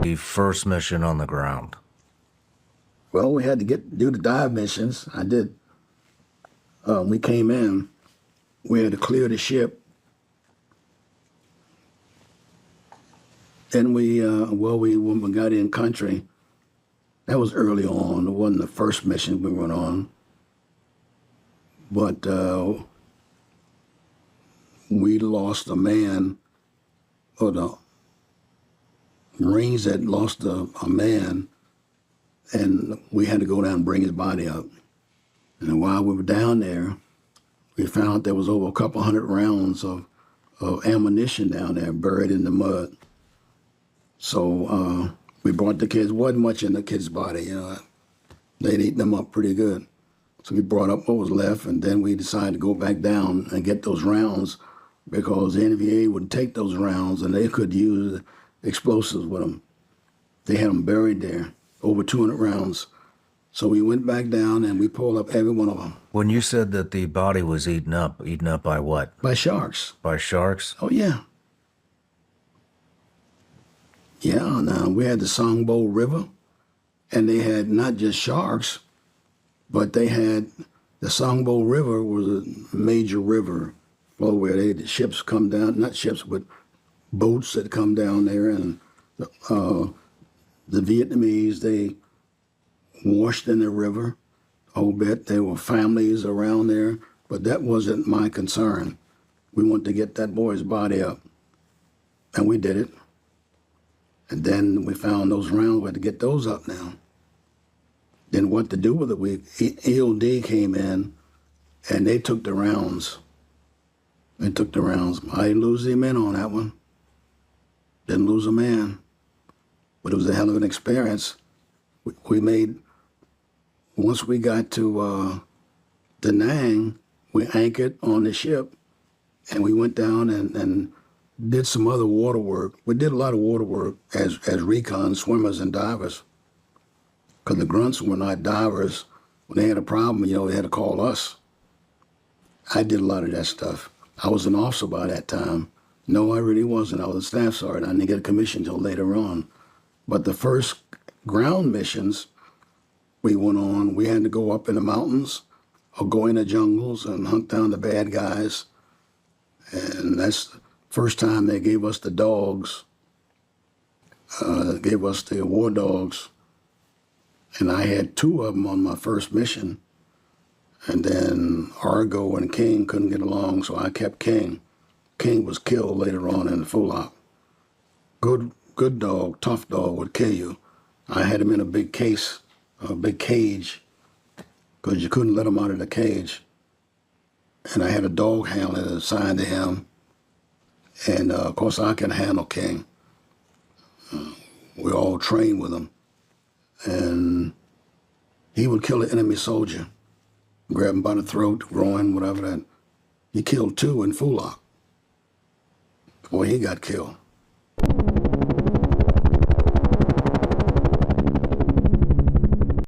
the first mission on the ground? Well, we had to do the dive missions. I did. We came in. We had to clear the ship. Then when we got in country, that was early on. It wasn't the first mission we went on. But we lost a man, or the Marines had lost a man, and we had to go down and bring his body up. And while we were down there, we found there was over a couple hundred rounds of ammunition down there buried in the mud. So we brought the kids. Wasn't much in the kid's body, you know. They'd eaten them up pretty good. So we brought up what was left, and then we decided to go back down and get those rounds, because the NVA would take those rounds and they could use explosives with them. They had them buried there, over 200 rounds. So we went back down and we pulled up every one of them. When you said that the body was eaten up by what? By sharks. By sharks? Oh, yeah. Yeah, now we had the Songbo River, and they had not just sharks, but they had the Songbo River was a major river flow where the ships come down, not ships, but boats that come down there, and the Vietnamese, they washed in the river a whole bit. There were families around there, but that wasn't my concern. We wanted to get that boy's body up, and we did it. And then we found those rounds. We had to get those up now. Then what to do with it? EOD came in, and they took the rounds. They took the rounds. I didn't lose the men on that one. Didn't lose a man. But it was a hell of an experience. We made, once we got to Da Nang, we anchored on the ship, and we went down and did some other water work. We did a lot of water work as recon swimmers and divers, because the grunts were not divers. When they had a problem, you know, they had to call us. I did a lot of that stuff. I was an officer by that time. No, I really wasn't. I was a staff sergeant. I didn't get a commission until later on. But the first ground missions we went on, we had to go up in the mountains or go in the jungles and hunt down the bad guys. And that's the first time they gave us the dogs, gave us the war dogs. And I had 2 of them on my first mission. And then Argo and King couldn't get along, so I kept King. King was killed later on in the Fulop. Good dog, tough dog would kill you. I had him in a big case, a big cage, because you couldn't let him out of the cage. And I had a dog handler assigned to him. And of course I can handle King. We all trained with him. And he would kill an enemy soldier, grab him by the throat, groin, whatever that. He killed 2 in Fulop. Boy, he got killed.